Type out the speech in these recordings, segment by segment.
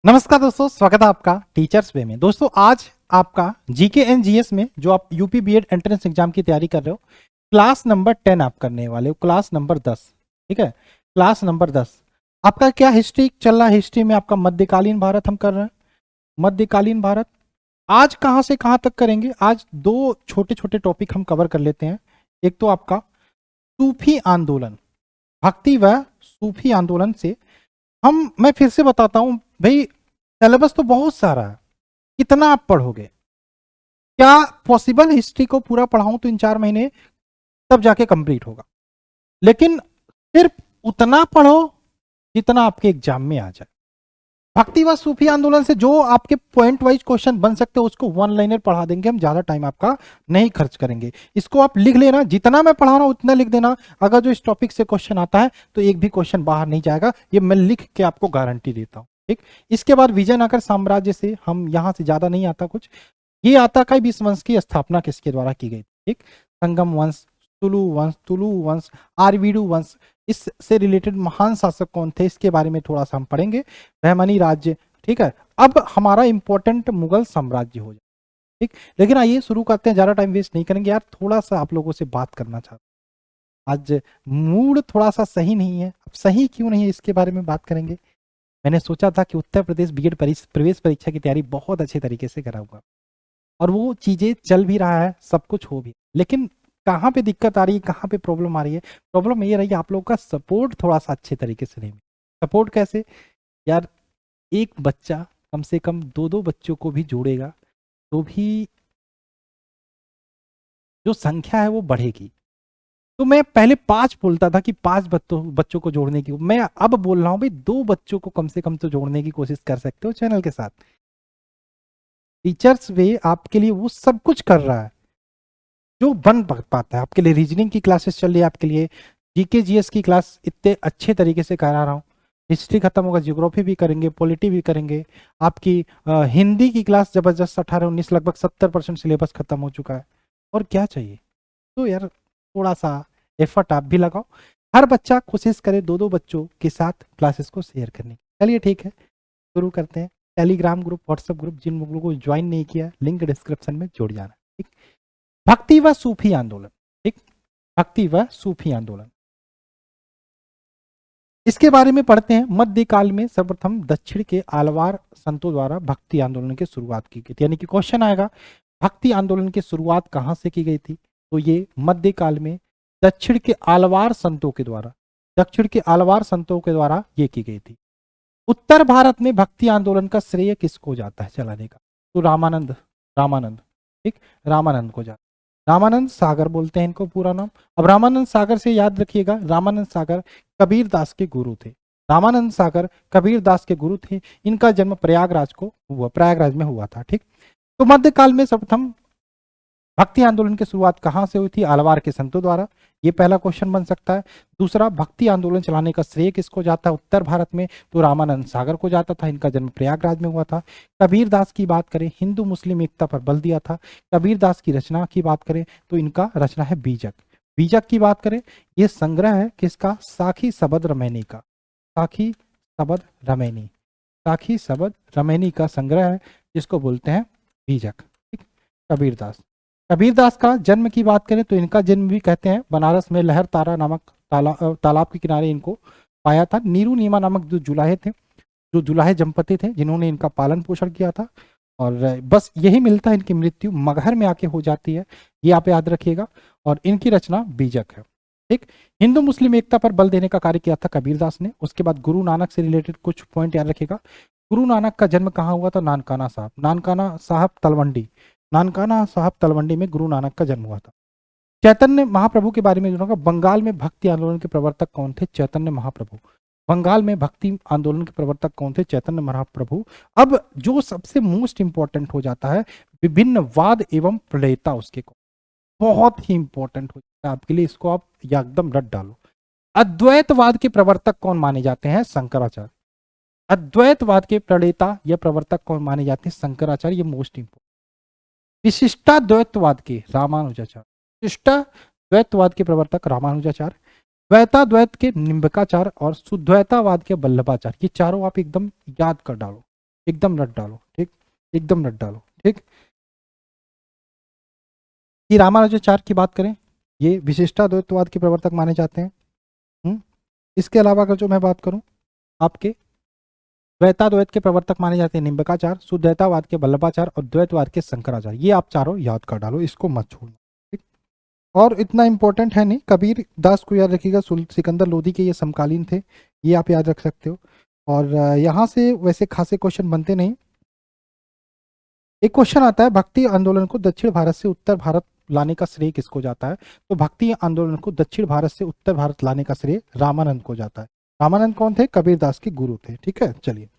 नमस्कार दोस्तों, स्वागत है आपका टीचर्स वे में। दोस्तों आज आपका जीके एंड जीएस में जो आप यूपी बीएड एंट्रेंस एग्जाम की तैयारी कर रहे हो, क्लास नंबर 10 आप करने वाले हो, क्लास नंबर 10। ठीक है, क्लास नंबर 10 आपका क्या हिस्ट्री चल रहा है। हिस्ट्री में आपका मध्यकालीन भारत हम कर रहे हैं। मध्यकालीन भारत आज कहाँ से कहाँ तक करेंगे। आज दो छोटे छोटे टॉपिक हम कवर कर लेते हैं। एक तो आपका सूफी आंदोलन, भक्ति व सूफी आंदोलन से मैं फिर से बताता हूं भाई, सिलेबस तो बहुत सारा है, कितना आप पढ़ोगे। क्या पॉसिबल हिस्ट्री को पूरा पढ़ाऊं तो इन 4 महीने तब जाके कंप्लीट होगा, लेकिन सिर्फ उतना पढ़ो जितना आपके एग्जाम में आ जाए। भक्ति व सूफी आंदोलन से जो आपके पॉइंट वाइज क्वेश्चन बन सकते हैं उसको वन लाइनर पढ़ा देंगे हम, ज्यादा टाइम आपका नहीं खर्च करेंगे। इसको आप लिख लेना, जितना मैं पढ़ा रहा हूं उतना लिख देना। अगर जो इस टॉपिक से क्वेश्चन आता है तो एक भी क्वेश्चन बाहर नहीं जाएगा, ये मैं लिख के आपको गारंटी देता हूं। ठीक, इसके बाद विजयनगर साम्राज्य से हम यहां से ज्यादा नहीं आता कुछ। ये आता का बीस वंश की स्थापना किसके द्वारा की गई। ठीक, संगम वंश, तुलु वंश, आरवीडू वंश, इससे रिलेटेड महान शासक कौन थे इसके बारे में थोड़ा सा हम पढ़ेंगे। बहमनी राज्य। ठीक है, अब हमारा इंपॉर्टेंट मुगल साम्राज्य हो जाए। ठीक, लेकिन आइए शुरू करते हैं, ज्यादा टाइम वेस्ट नहीं करेंगे यार। थोड़ा सा आप लोगों से बात करना चाहता हूं, आज मूड थोड़ा सा सही नहीं है। अब सही क्यों नहीं है इसके बारे में बात करेंगे। मैंने सोचा था कि उत्तर प्रदेश बीएड प्रवेश परीक्षा की तैयारी बहुत अच्छे तरीके से कराऊंगा और वो चीजें चल भी रहा है, सब कुछ हो भी, लेकिन कहाँ पे दिक्कत आ रही है, कहाँ पे प्रॉब्लम आ रही है। प्रॉब्लम ये रही है आप लोगों का सपोर्ट थोड़ा सा अच्छे तरीके से नहीं मिला। सपोर्ट कैसे यार, एक बच्चा कम से कम दो दो बच्चों को भी जोड़ेगा तो भी जो संख्या है वो बढ़ेगी। तो मैं पहले 5 बोलता था कि 5 बच्चों को जोड़ने की, मैं अब बोल रहा हूं भाई 2 बच्चों को कम से कम तो जोड़ने की कोशिश कर सकते हो चैनल के साथ। टीचर्स वे आपके लिए वो सब कुछ कर रहा है जो बन पाता है। आपके लिए रीजनिंग की क्लासेस चल रही है, आपके लिए जीके जीएस की क्लास इतने अच्छे तरीके से करा रहा हूँ। हिस्ट्री खत्म होगा, ज्योग्राफी भी करेंगे, पॉलिटी भी करेंगे। आपकी हिंदी की क्लास जबरदस्त 18-19 लगभग 70% सिलेबस खत्म हो चुका है। और क्या चाहिए। तो यार थोड़ा सा एफर्ट आप भी लगाओ, हर बच्चा कोशिश करे 2-2 बच्चों के साथ क्लासेस को शेयर करने की। चलिए ठीक है, शुरू करते हैं। टेलीग्राम ग्रुप, व्हाट्सएप ग्रुप जिन लोगों को ज्वाइन नहीं किया, लिंक डिस्क्रिप्शन में जुड़ जाना। ठीक, भक्ति व सूफी आंदोलन। ठीक, भक्ति व सूफी आंदोलन, इसके बारे में पढ़ते हैं। मध्यकाल में सर्वप्रथम दक्षिण के आलवार संतों द्वारा भक्ति आंदोलन की शुरुआत की गई थी। यानी कि क्वेश्चन आएगा भक्ति आंदोलन की शुरुआत कहां से की गई थी, तो ये मध्यकाल में दक्षिण के आलवार संतों के द्वारा, दक्षिण के आलवार संतों के द्वारा ये की गई थी। उत्तर भारत में भक्ति आंदोलन का श्रेय किसको जाता है चलाने का, तो रामानंद। रामानंद, ठीक, रामानंद को जाता। रामानंद सागर बोलते हैं इनको पूरा नाम। अब रामानंद सागर से याद रखिएगा, रामानंद सागर कबीर दास के गुरु थे। रामानंद सागर कबीर दास के गुरु थे। इनका जन्म प्रयागराज को हुआ, प्रयागराज में हुआ था। ठीक, तो मध्यकाल में सर्वप्रथम भक्ति आंदोलन की शुरुआत कहां से हुई थी, आलवार के संतों द्वारा। ये पहला क्वेश्चन बन सकता है। दूसरा, भक्ति आंदोलन चलाने का श्रेय किसको जाता है उत्तर भारत में, तो रामानंद सागर को जाता था। इनका जन्म प्रयागराज में हुआ था। कबीर दास की बात करें, हिंदू मुस्लिम एकता पर बल दिया था। कबीर दास की रचना की बात करें तो इनका रचना है बीजक। बीजक की बात करें, ये संग्रह है किसका, साखी सबद रमैनी का। साखी सबद रमैनी, साखी सबद रमैनी का संग्रह है जिसको बोलते हैं बीजक। ठीक, कबीर दास। कबीर दास का जन्म की बात करें तो इनका जन्म भी कहते हैं बनारस में लहर तारा नामक तालाब के किनारे इनको पाया था। नीरू नीमा नामक जो जुलाहे थे, जो जुलाहे जंपति थे जिन्होंने इनका पालन पोषण किया था। और बस यही मिलता है, इनकी मृत्यु मगहर में आके हो जाती है, ये आप याद रखिएगा। और इनकी रचना बीजक है। ठीक, हिंदू मुस्लिम एकता पर बल देने का कार्य किया था कबीर दास ने। उसके बाद गुरु नानक से रिलेटेड कुछ पॉइंट याद रखिएगा। गुरु नानक का जन्म कहाँ हुआ था, नानकाना साहब, नानकाना साहब तलवंडी, नानकाना साहब तलवंडी में गुरु नानक का जन्म हुआ था। चैतन्य महाप्रभु के बारे में जानूंगा। बंगाल में भक्ति आंदोलन के प्रवर्तक कौन थे, चैतन्य महाप्रभु। बंगाल में भक्ति आंदोलन के प्रवर्तक कौन थे, चैतन्य महाप्रभु। अब जो सबसे मोस्ट इंपॉर्टेंट हो जाता है, विभिन्न वाद एवं प्रणेता उसके कौन, बहुत ही इंपॉर्टेंट हो जाता है आपके लिए, इसको आप एकदम रट डालो। अद्वैतवाद के प्रवर्तक कौन माने जाते हैं, शंकराचार्य। अद्वैतवाद के प्रणेता या प्रवर्तक कौन माने जाते हैं, शंकराचार्य, ये मोस्ट इंपॉर्टेंट। विशिष्टाद्वैतवाद के रामानुजाचार्य, विशिष्टाद्वैतवाद के प्रवर्तक रामानुजाचार्य। द्वैताद्वैत के निम्बकाचार्य और शुद्वैतावाद के वल्लभाचार्य। ये चारों आप एकदम याद कर डालो। एकदम रट डालो, ठीक, एकदम रट डालो, ठीक। कि रामानुजाचार्य की बात करें, ये विशिष्टाद्वैतवाद के प्रवर्तक माने जाते हैं। इसके अलावा अगर जो मैं बात करूं आपके द्वैताद्वैत के प्रवर्तक माने जाते हैं निम्बकाचार्य, शुद्धैतावाद के वल्लभाचार्य और द्वैतवाद के शंकराचार्य। ये आप चारों याद कर डालो, इसको मत छोड़ना, ठीक। और इतना इंपॉर्टेंट है नहीं, कबीर दास को याद रखिएगा, सिकंदर लोधी के ये समकालीन थे, ये आप याद रख सकते हो। और यहाँ से वैसे खासे क्वेश्चन बनते नहीं। एक क्वेश्चन आता है, भक्ति आंदोलन को दक्षिण भारत से उत्तर भारत लाने का श्रेय किसको जाता है? तो भक्ति आंदोलन को दक्षिण भारत से उत्तर भारत लाने का श्रेय रामानंद को जाता है। रामानंद कौन थे? कबीर दास के गुरु थे, ठीक है। चलिए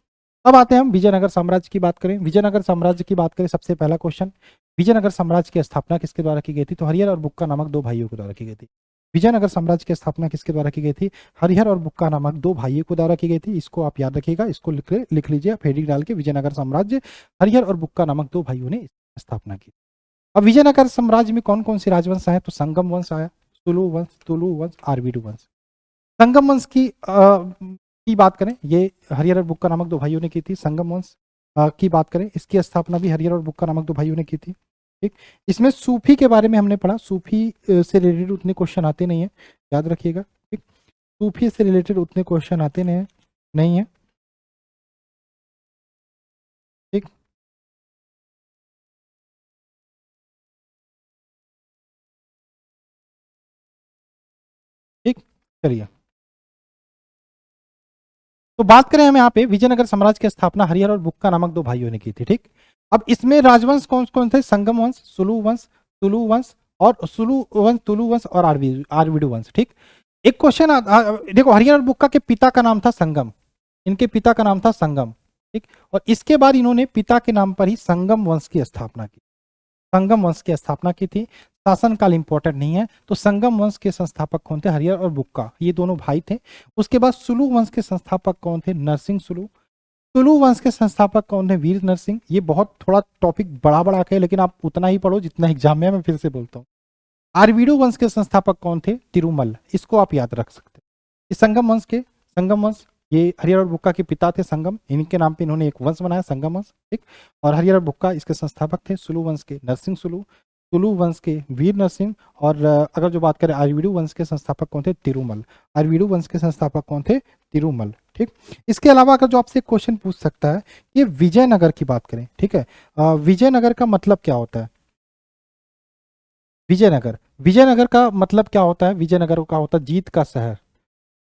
अब आते हैं हम विजयनगर साम्राज्य की बात करें। विजयनगर साम्राज्य की बात करें, सबसे पहला क्वेश्चन, विजयनगर साम्राज्य की स्थापना किसके द्वारा की गई थी? तो हरिहर और बुक्का नामक दो भाइयों के द्वारा की गई थी। विजयनगर साम्राज्य की स्थापना किसके द्वारा की गई थी? हरिहर और बुक्का नामक दो भाइयों के द्वारा की गई थी। इसको आप याद रखिएगा, इसको लिख लीजिए हेडिंग डाल के, विजयनगर साम्राज्य हरिहर और बुक्का नामक दो भाइयों ने स्थापना की। अब विजयनगर साम्राज्य में कौन कौन से राजवंश आए? तो संगम वंश आया, तुलु वंश, आरवीडु वंश। संगम वंश की बात करें, ये हरिहर और बुक्का नामक दो भाइयों ने की थी। संगम वंश की बात करें, इसकी स्थापना भी हरिहर और बुक्का नामक दो भाइयों ने की थी, ठीक। इसमें सूफी के बारे में हमने पढ़ा, सूफी से रिलेटेड उतने क्वेश्चन आते नहीं है, याद रखिएगा, ठीक। सूफी से रिलेटेड उतने क्वेश्चन आते नहीं है, ठीक। ठीक, चलिए तो बात करें हम यहाँ पे, विजयनगर साम्राज्य की स्थापना हरिहर और बुक्का नामक दो भाइयों ने की थी, ठीक। अब इसमें राजवंश कौन कौन थे? संगम वंश, तुलु वंश और आरवीडु वंश, ठीक। एक क्वेश्चन देखो, हरिहर और बुक्का के पिता का नाम था संगम, इनके पिता का नाम था संगम, ठीक। और इसके बाद इन्होंने पिता के नाम पर ही संगम वंश की स्थापना की, संगम वंश की स्थापना की थी। शासनकाल इंपॉर्टेंट नहीं है, तो संगम वंश के संस्थापक कौन थे? हरिहर और बुक्का, ये दोनों भाई थे। उसके बाद सुलु वंश के संस्थापक कौन थे? नरसिंह सुलु। तुलु वंश के संस्थापक कौन थे? वीर नरसिंह। ये बहुत थोड़ा टॉपिक बड़ा के, लेकिन आप उतना ही पढ़ो जितना एग्जाम में, मैं फिर से बोलता हूँ। आरवीडु वंश के संस्थापक कौन थे? तिरुमल, इसको आप याद रख सकते हैं। संगम वंश ये हरिहर और बुक्का के पिता थे संगम, इनके नाम पे इन्होंने एक वंश बनाया संगम वंश, ठीक। और हरिहर और बुक्का इसके संस्थापक थे। सुलु वंश के नरसिंह सुलु, तुलु वंश के वीर नरसिंह, और अगर जो बात करें आरवीडु वंश के संस्थापक कौन थे? तिरुमल। आरवीडु वंश के संस्थापक कौन थे? तिरुमल, ठीक। इसके अलावा अगर जो आपसे क्वेश्चन पूछ सकता है, ये विजयनगर की बात करें, ठीक है, विजयनगर का मतलब क्या होता है? विजयनगर का मतलब क्या होता है? विजयनगर का होता है जीत का शहर,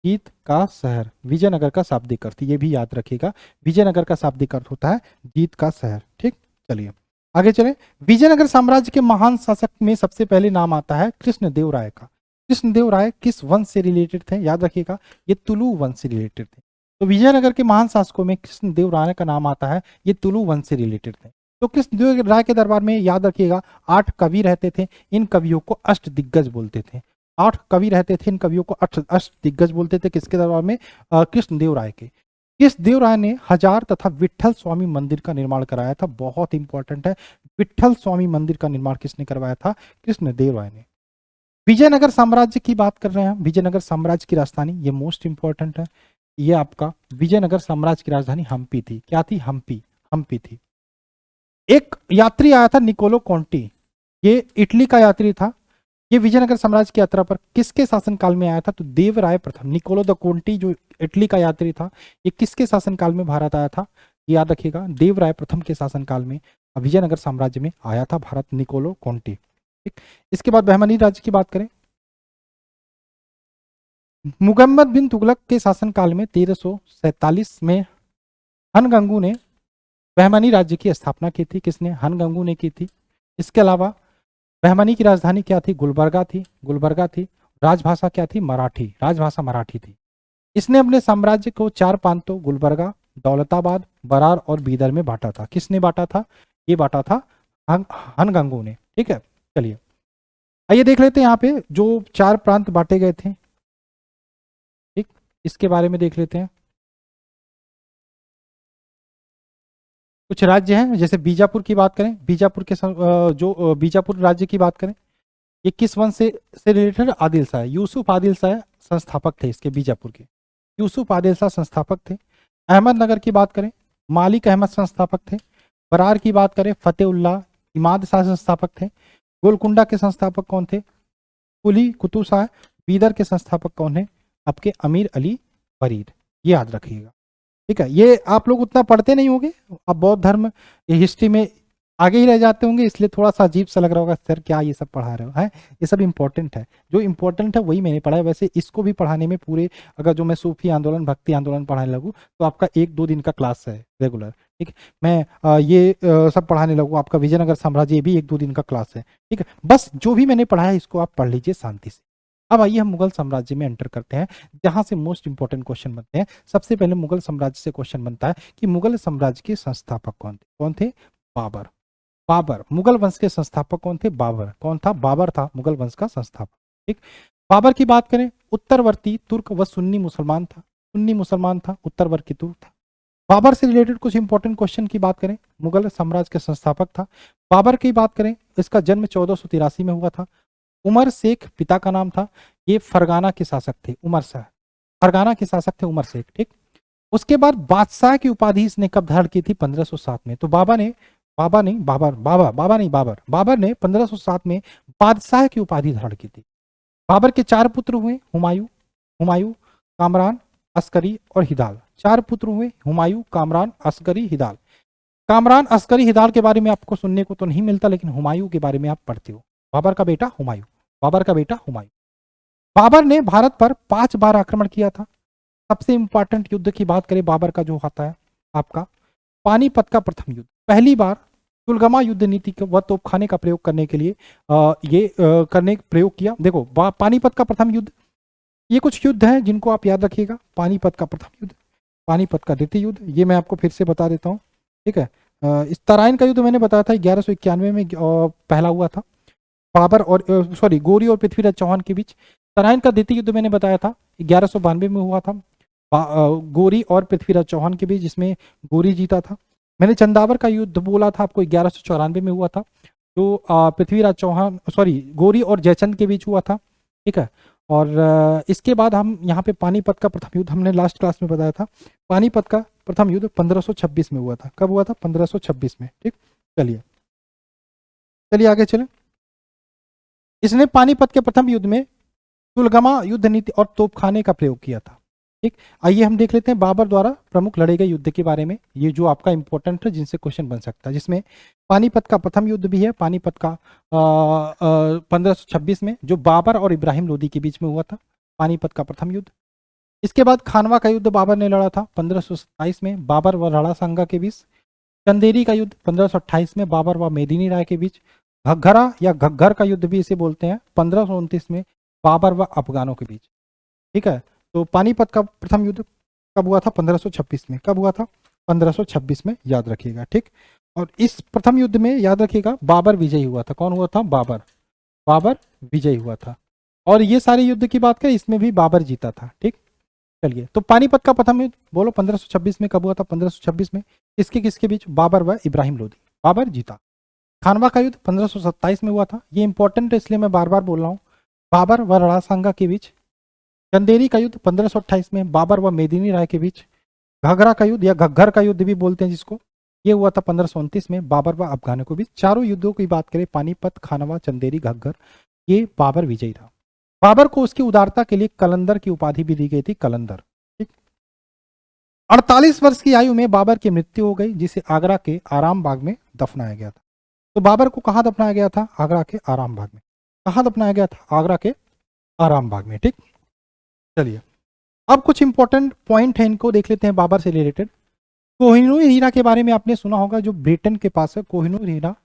जीत का शहर, विजयनगर का शाब्दिक अर्थ, ये भी याद रखिएगा। विजयनगर का शाब्दिक अर्थ होता है जीत का शहर, ठीक। चलिए आगे चलें। विजयनगर साम्राज्य के महान शासक में सबसे पहले नाम आता है कृष्णदेव राय का। कृष्णदेव राय किस वंश से रिलेटेड थे? याद रखिएगा, ये तुलु वंश से रिलेटेड थे। तो विजयनगर के महान शासकों में कृष्णदेव राय का नाम आता है, ये तुलु वंश से रिलेटेड थे। तो कृष्णदेव राय के दरबार में याद रखिएगा 8 कवि रहते थे, इन कवियों को अष्ट दिग्गज बोलते थे। 8 कवि रहते थे, इन कवियों को अष्ट दिग्गज बोलते थे। किसके दरबार में? कृष्णदेव राय के। कृष्णदेव राय ने हजार तथा विट्ठल स्वामी मंदिर का निर्माण कराया था, बहुत इंपॉर्टेंट है। विट्ठल स्वामी मंदिर का निर्माण किसने करवाया था? कृष्णदेव राय ने। विजयनगर साम्राज्य की बात कर रहे हैं, विजयनगर साम्राज्य की राजधानी, ये मोस्ट इंपॉर्टेंट है, ये आपका विजयनगर साम्राज्य की राजधानी हम्पी थी। क्या थी? हम्पी थी। एक यात्री आया था निकोलो कॉन्टी, ये इटली का यात्री था। ये विजयनगर साम्राज्य की यात्रा पर किसके शासनकाल में आया था? तो देवराय प्रथम। निकोलो द कोंटी जो इटली का यात्री था, ये किसके शासनकाल में भारत आया था? याद रखिएगा, देवराय प्रथम के शासनकाल में विजयनगर साम्राज्य में आया था भारत, निकोलो कॉन्टी, ठीक। इसके बाद बहमनी राज्य की बात करें, मुगम्मद बिन तुगलक के शासनकाल में 1347 में हनगंगू ने बहमनी राज्य की स्थापना की थी। किसने? हनगंगू ने की थी। इसके अलावा बहमनी की राजधानी क्या थी? गुलबर्गा थी। राजभाषा क्या थी? मराठी, राजभाषा मराठी थी। इसने अपने साम्राज्य को 4 प्रांतों दौलताबाद, बरार और बीदर में बांटा था। किसने बांटा था? ये बांटा था हनगंगू ने, ठीक है। चलिए आइए देख लेते हैं यहाँ पे जो 4 प्रांत बांटे गए थे, ठीक, इसके बारे में देख लेते हैं। कुछ राज्य हैं, जैसे बीजापुर की बात करें, बीजापुर के जो बीजापुर राज्य की बात करें, ये किस वंश से रिलेटेड? आदिल शाह, यूसुफ आदिल शाह संस्थापक थे इसके, बीजापुर के यूसुफ आदिल शाह संस्थापक थे। अहमदनगर की बात करें, मालिक अहमद संस्थापक थे। बरार की बात करें, फतेहुल्लाह इमाद शाह संस्थापक थे। गोलकुंडा के संस्थापक कौन थे? कुली कुतुब शाह। बीदर के संस्थापक कौन है? आपके अमीर अली फरीद। ये याद रखिएगा, ठीक है। ये आप लोग उतना पढ़ते नहीं होंगे, आप बौद्ध धर्म हिस्ट्री में आगे ही रह जाते होंगे, इसलिए थोड़ा सा अजीब सा लग रहा होगा, सर क्या ये सब पढ़ा रहे हो, है। ये सब इंपॉर्टेंट है, जो इंपॉर्टेंट है वही मैंने पढ़ा है। वैसे इसको भी पढ़ाने में पूरे, अगर जो मैं सूफी आंदोलन भक्ति आंदोलन पढ़ाने लगूँ तो आपका 1-2 दिन का क्लास है रेगुलर, ठीक है। मैं सब पढ़ाने लगूँ, आपका विजयनगर साम्राज्य भी 1-2 दिन का क्लास है, ठीक है। बस जो भी मैंने पढ़ा है इसको आप पढ़ लीजिए शांति से। अब आइए हम मुगल साम्राज्य में एंटर करते हैं, जहां से मोस्ट इंपॉर्टेंट क्वेश्चन बनते हैं। सबसे पहले मुगल साम्राज्य से क्वेश्चन बनता है कि मुगल साम्राज्य के संस्थापक कौन थे? कौन थे? बाबर। बाबर मुगल वंश के संस्थापक कौन थे? बाबर। कौन था? बाबर था मुगल वंश का संस्थापक, ठीक। बाबर की बात करें, उत्तरवर्ती तुर्क व सुन्नी मुसलमान था। सुन्नी मुसलमान था, उत्तरवर्ती तुर्क था। बाबर से रिलेटेड कुछ इंपॉर्टेंट क्वेश्चन की बात करें, मुगल साम्राज्य के संस्थापक था। बाबर की बात करें, इसका जन्म 1483 में हुआ था। उमर शेख पिता का नाम था। ये फरगाना के शासक थे, उमर शाह। फरगाना के शासक थे उमर शेख, ठीक। उसके बाद बादशाह की उपाधि इसने कब धारण की थी? 1507 में। तो बाबा ने बाबर ने 1507 में बादशाह की उपाधि धारण की थी। बाबर के 4 पुत्र हुए, हुमायूं, कामरान, अस्करी और हिदाल। 4 पुत्र हुए, हुमायूं, कामरान, अस्करी, हिदाल। कामरान, अस्करी, हिदाल के बारे में आपको सुनने को तो नहीं मिलता, लेकिन हुमायूं के बारे में आप पढ़ते हो। बाबर का बेटा हुमायूं, बाबर का बेटा हुमायूं। बाबर ने भारत पर 5 बार आक्रमण किया था। सबसे इंपॉर्टेंट युद्ध की बात करें बाबर का, जो होता है आपका पानीपत का प्रथम युद्ध। पहली बार तुलगमा युद्ध नीति व तोपखाने का प्रयोग करने के लिए प्रयोग किया। देखो पानीपत का प्रथम युद्ध, ये कुछ युद्ध हैं जिनको आप याद रखिएगा। पानीपत का प्रथम युद्ध, पानीपत का द्वितीय युद्ध, ये मैं आपको फिर से बता देता हूँ, ठीक है। इस तराइन का युद्ध मैंने बताया था 1191 में पहला हुआ था, बाबर और गोरी और पृथ्वीराज चौहान के बीच। तराइन का द्वितीय युद्ध मैंने बताया था 1192 में हुआ था, गोरी और पृथ्वीराज चौहान के बीच, जिसमें गोरी जीता था। मैंने चंदावर का युद्ध बोला था आपको 1194 में हुआ था, जो पृथ्वीराज चौहान गोरी और जयचंद के बीच हुआ था, ठीक है। और इसके बाद हम यहाँ पे पानीपत का प्रथम युद्ध हमने लास्ट क्लास में बताया था। पानीपत का प्रथम युद्ध 1526 में हुआ था। कब हुआ था? 1526 में, ठीक। चलिए आगे चलें। इसने पानीपत के प्रथम युद्ध में तुलगमा युद्ध नीति और तोपखाने का प्रयोग किया था, ठीक। आइए हम देख लेते हैं बाबर द्वारा प्रमुख लड़े गए युद्ध के बारे में, ये जो आपका इंपॉर्टेंट है, जिनसे क्वेश्चन बन सकता है, जिसमें पानीपत का प्रथम युद्ध भी है। पानीपत का 1526 में, जो बाबर और इब्राहिम लोदी के बीच में हुआ था, पानीपत का प्रथम युद्ध। इसके बाद खानवा का युद्ध बाबर ने लड़ा था 1527 में, बाबर व राणा सांगा के बीच। चंदेरी का युद्ध 1528 में, बाबर व मेदिनी राय के बीच। घग्घरा या घग्घर का युद्ध भी इसे बोलते हैं, 1529 में, बाबर व अफगानों के बीच, ठीक है। तो पानीपत का प्रथम युद्ध कब हुआ था? 1526 में। कब हुआ था? 1526 में, याद रखिएगा, ठीक। और इस प्रथम युद्ध में याद रखिएगा बाबर विजयी हुआ था। कौन हुआ था? बाबर। बाबर विजयी हुआ था। और ये सारे युद्ध की बात करें, इसमें भी बाबर जीता था, ठीक। चलिए, तो पानीपत का प्रथम युद्ध बोलो 1526 में कब हुआ था? 1526 में। किसके किसके बीच? बाबर व इब्राहिम लोदी। बाबर जीता। खानवा का युद्ध 1527 में हुआ था। ये इंपॉर्टेंट है, इसलिए मैं बार बार बोल रहा हूँ। बाबर व राणा सांगा के बीच। चंदेरी का युद्ध 1528 में, बाबर व मेदिनी राय के बीच। घाघरा का युद्ध या घग्घर का युद्ध भी बोलते हैं जिसको, ये हुआ था 1529 में, बाबर व अफगानों के बीच। चारों युद्धों की बात करें, पानीपत, खानवा, चंदेरी, घग्घर, ये बाबर विजयी था। बाबर को उसकी उदारता के लिए कलंदर की उपाधि भी दी गई थी, कलंदर, ठीक। 48 वर्ष की आयु में बाबर की मृत्यु हो गई, जिसे आगरा के आराम बाग में दफनाया गया था। तो बाबर को कहाँ दफनाया गया था? आगरा के आराम बाग में। कहाँ दफनाया गया था? आगरा के आराम बाग में, ठीक। चलिए, अब कुछ इंपॉर्टेंट पॉइंट है, इनको देख लेते हैं बाबर से रिलेटेड। कोहिनूर हीरा के बारे में आपने सुना होगा, जो ब्रिटेन के पास है कोहिनूर हीरा,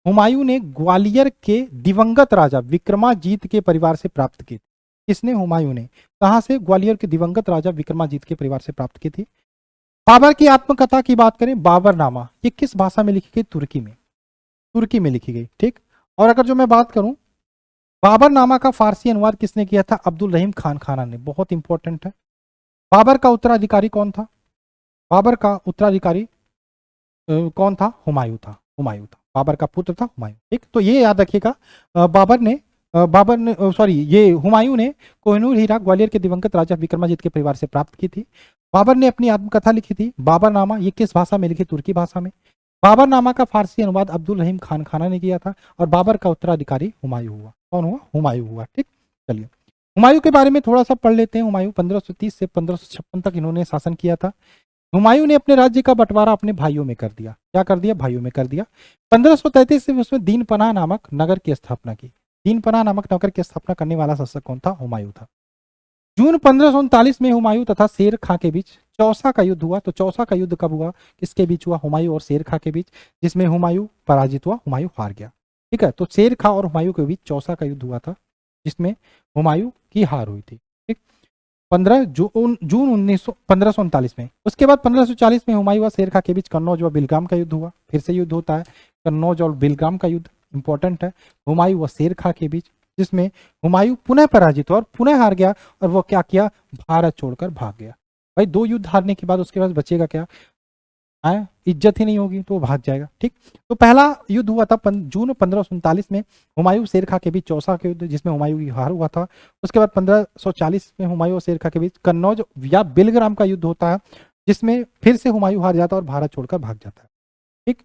हुमायूं ने ग्वालियर के दिवंगत राजा विक्रमाजीत के परिवार से प्राप्त की। किसने? हुमायूं ने। कहां से? ग्वालियर के दिवंगत राजा विक्रमाजीत के परिवार से प्राप्त की थी। बाबर की आत्मकथा की बात करें, बाबरनामा, ये किस भाषा में लिखी गई? तुर्की में। तुर्की में लिखी गई, ठीक। और अगर जो मैं बात करूं, बाबरनामा का फारसी अनुवाद किसने किया था? अब्दुल रहीम खान खाना ने। बहुत इंपॉर्टेंट है। बाबर का उत्तराधिकारी कौन था? बाबर का उत्तराधिकारी कौन था? हुमायूं था। हुमायूं था, बाबर का पुत्र था हुमायूं, ठीक। तो ये याद रखिएगा, बाबर ने बाबर ने सॉरी ये हुमायूं ने कोहिनूर हीरा ग्वालियर के दिवंगत राजा विक्रमादित्य के परिवार से प्राप्त की थी। बाबर ने अपनी आत्मकथा लिखी थी बाबरनामा, ये किस भाषा में लिखी? तुर्की भाषा में। बाबरनामा का फारसी अनुवाद अब्दुल रहीम खान खाना ने किया था और बाबर का उत्तराधिकारी हुमायूं हुआ। कौन हुआ? हुमायूं हुआ। ठीक, चलिए हुमायूं के बारे में थोड़ा सा पढ़ लेते हैं। हुमायूं 1530 से 1556 तक इन्होंने शासन किया था। हुमायूं ने अपने राज्य का बंटवारा अपने भाइयों में कर दिया। क्या कर दिया? भाइयों में कर दिया। 1533 में उसमें दीन पनाह नामक नगर की स्थापना की। दीन पनाह नामक नगर की स्थापना करने वाला शासक कौन था? हुमायूं था। जून 1539 में हुमायूं तथा शेर खां के बीच चौसा का युद्ध हुआ। तो चौसा का युद्ध कब हुआ? किसके बीच हुआ? हुमायूं और शेर खां के बीच, जिसमें हुमायूं पराजित हुआ, हुमायूं हार गया। ठीक है, तो शेर खां और हुमायूं के बीच चौसा का युद्ध हुआ था, जिसमें हुमायूं की हार हुई थी। ठीक, 1539 में। उसके बाद 1540 में हुमायूं और शेर खां के बीच कन्नौज व बिलगाम का युद्ध हुआ। फिर से युद्ध होता है, कन्नौज और बिलगाम का युद्ध इंपॉर्टेंट है। हुमायूं व शेर खां के बीच, जिसमें हुमायूं पुनः पराजित हुआ और पुनः हार गया, और वो क्या किया? भारत छोड़कर भाग गया। भाई 2 युद्ध हारने के बाद उसके पास बचेगा क्या? है, इज्जत ही नहीं होगी, तो वो भाग जाएगा। ठीक, तो पहला युद्ध हुआ था जून 1539 में हुमायूं शेर खां के बीच चौसा के युद्ध, जिसमें हुमायूं की हार हुआ था। उसके बाद 1540 में हुमायूं और शेर खां के बीच कन्नौज या बिलग्राम का युद्ध होता है, जिसमें फिर से हुमायूं हार जाता है और भारत छोड़कर भाग जाता है। ठीक,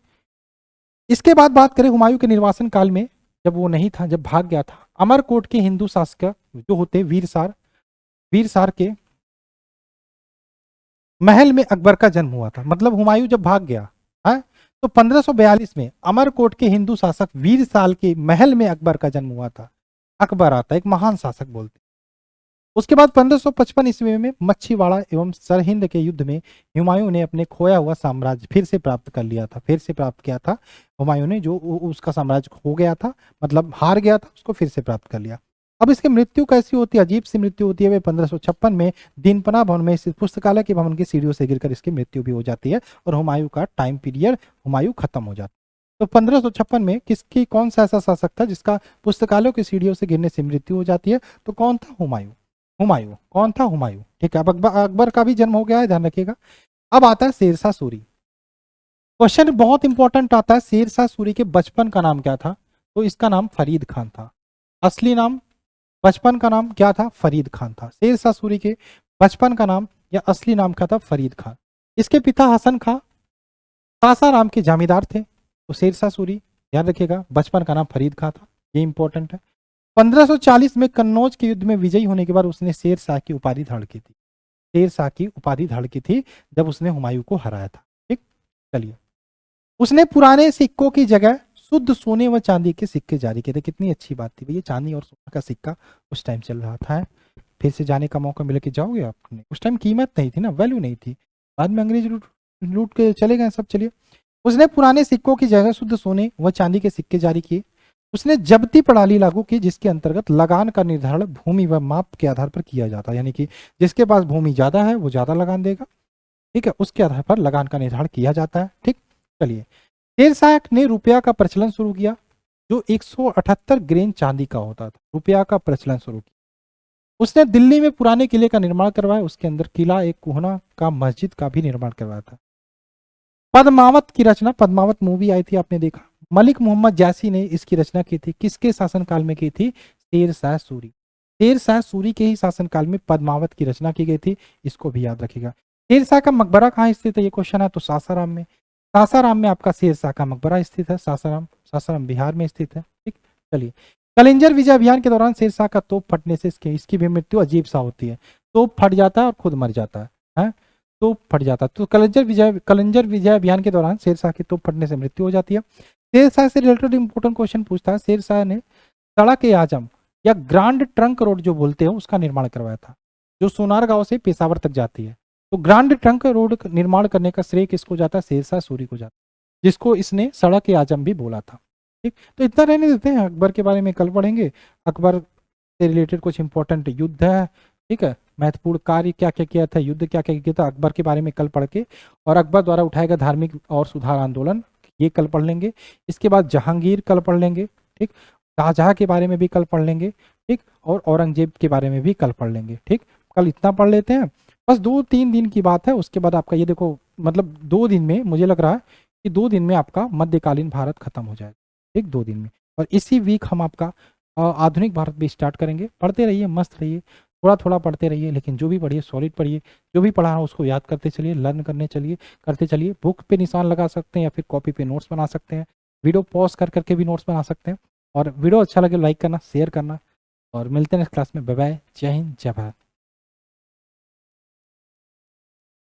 इसके बाद बात करें हुमायूं के निर्वासन काल में, जब वो नहीं था, जब भाग गया था, अमरकोट के हिंदू शासक जो होते वीर सार के महल में अकबर का जन्म हुआ था। मतलब हुमायूं जब भाग गया है, तो 1542 में अमरकोट के हिंदू शासक वीर साल के महल में अकबर का जन्म हुआ था। अकबर आता एक महान शासक बोलते। उसके बाद 1555 ईस्वी में मच्छीवाड़ा एवं सरहिंद के युद्ध में हुमायूं ने अपने खोया हुआ साम्राज्य फिर से प्राप्त कर लिया था। फिर से प्राप्त किया था हुमायूं ने, जो उसका साम्राज्य खो गया था, मतलब हार गया था, उसको फिर से प्राप्त कर लिया। अब इसकी मृत्यु कैसी होती है? अजीब सी मृत्यु होती है। वे 1556 में दीनपना भवन में स्थित पुस्तकालय के भवन की सीढ़ियों से गिरकर इसकी मृत्यु भी हो जाती है और हुमायूं का टाइम पीरियड, हुमायूं खत्म हो जाता है। तो 1556 में किसकी, कौन सा ऐसा शासक था जिसका पुस्तकालयों की सीढ़ियों से गिरने से मृत्यु हो जाती है? तो कौन था? हुमायूं। हुमायूं कौन था? हुमायूं। ठीक है, अब अकबर का भी जन्म हो गया है, ध्यान रखिएगा। अब आता है शेरशाह सूरी। क्वेश्चन बहुत इंपॉर्टेंट आता है, शेरशाह सूरी के बचपन का नाम क्या था? तो इसका नाम फरीद खान था। असली नाम, बचपन का नाम क्या था? फरीद खान था। शेरशाह सूरी के बचपन का नाम या असली नाम क्या था? फरीद खान। इसके पिता हसन खां सासाराम के जमींदार थे। तो शेरशाह सूरी, ध्यान रखिएगा, बचपन का नाम फरीद खां था, ये इंपॉर्टेंट है। 1540 में कन्नौज के युद्ध में विजयी होने के बाद उसने शेरशाह की उपाधि धारण की थी। शेरशाह की उपाधि धारण की थी जब उसने हुमायूं को हराया था। ठीक, चलिए, उसने पुराने सिक्कों की जगह शुद्ध सोने व चांदी के सिक्के जारी किए थे। कितनी अच्छी बात थी भैया, चांदी और सोने का सिक्का उस टाइम चल रहा था। फिर से जाने का मौका मिले कि जाओगे आपने? उस टाइम कीमत नहीं थी ना, वैल्यू नहीं थी। बाद में अंग्रेज लूट लूट के चले गए सब। चलिए, उसने पुराने सिक्कों की जगह शुद्ध सोने व चांदी के सिक्के जारी किए। उसने जब्ती प्रणाली लागू की, जिसके अंतर्गत लगान का निर्धारण भूमि व माप के आधार पर किया जाता है। यानी कि जिसके पास भूमि ज्यादा है वो ज्यादा लगान देगा। ठीक है, उसके आधार पर लगान का निर्धारण किया जाता है। ठीक, चलिए, शेरशाह ने रुपया का प्रचलन शुरू किया, जो 178 ग्रेन चांदी का होता था। रुपया का प्रचलन शुरू किया। उसने दिल्ली में पुराने किले का निर्माण करवाया, उसके अंदर किला, एक कोहना का मस्जिद का भी निर्माण करवाया था। पद्मावत की रचना, पद्मावत मूवी आई थी, आपने देखा। मलिक मोहम्मद जैसी ने इसकी रचना की थी। किसके शासनकाल में की थी? शेरशाह सूरी। शेरशाह सूरी के ही शासनकाल में पद्मावत की रचना की गई थी, इसको भी याद रखिएगा। शेरशाह का मकबरा कहाँ स्थित है, ये क्वेश्चन है। तो सासाराम में। सासाराम में आपका शेरशाह का मकबरा स्थित है। सासाराम, सासाराम बिहार में स्थित है। ठीक, चलिए, कलिंजर विजय अभियान के दौरान शेरशाह का तोप फटने से इसकी भी मृत्यु अजीब सा होती है। तोप फट जाता है और खुद मर जाता है। तो फट जाता है। तो कलिंजर विजय अभियान के दौरान शेरशाह की तोप फटने से मृत्यु हो जाती है। शेरशाह से रिलेटेड इंपॉर्टेंट क्वेश्चन पूछता है, शेरशाह ने सड़क ए आजम या ग्रांड ट्रंक रोड जो बोलते हैं उसका निर्माण करवाया था, जो सोनारगांव से पेशावर तक जाती है। तो ग्रांड ट्रंक रोड निर्माण करने का श्रेय किसको जाता है? शेरशाह सूरी को जाता है, जिसको इसने सड़क ए आजम भी बोला था। ठीक, तो इतना रहने देते हैं। अकबर के बारे में कल पढ़ेंगे। अकबर से रिलेटेड कुछ इंपॉर्टेंट युद्ध है, ठीक है, महत्वपूर्ण कार्य क्या क्या किया था, युद्ध क्या क्या किया था, अकबर के बारे में कल पढ़ के, और अकबर द्वारा उठाया गया धार्मिक और सुधार आंदोलन, ये कल पढ़ लेंगे। इसके बाद जहांगीर कल पढ़ लेंगे। ठीक, शाहजहां के बारे में भी कल पढ़ लेंगे। ठीक, और औरंगजेब के बारे में भी कल पढ़ लेंगे। ठीक, कल इतना पढ़ लेते हैं, बस 2-3 दिन की बात है। उसके बाद आपका ये देखो, मतलब 2 दिन में, मुझे लग रहा है कि 2 दिन में आपका मध्यकालीन भारत खत्म हो जाएगा। ठीक, 2 दिन में। और इसी वीक हम आपका आधुनिक भारत भी स्टार्ट करेंगे। पढ़ते रहिए, मस्त रहिए, थोड़ा थोड़ा पढ़ते रहिए, लेकिन जो भी पढ़िए सॉलिड पढ़िए, जो भी पढ़ा है उसको याद करते चलिए, लर्न करते चलिए। बुक पे निशान लगा सकते हैं या फिर कॉपी पे नोट्स बना सकते हैं, वीडियो पॉज करके भी नोट्स बना सकते हैं। और वीडियो अच्छा लगे लाइक करना, शेयर करना, और मिलते हैं नेक्स्ट क्लास में। बाय बाय, जय हिंद, जय भारत।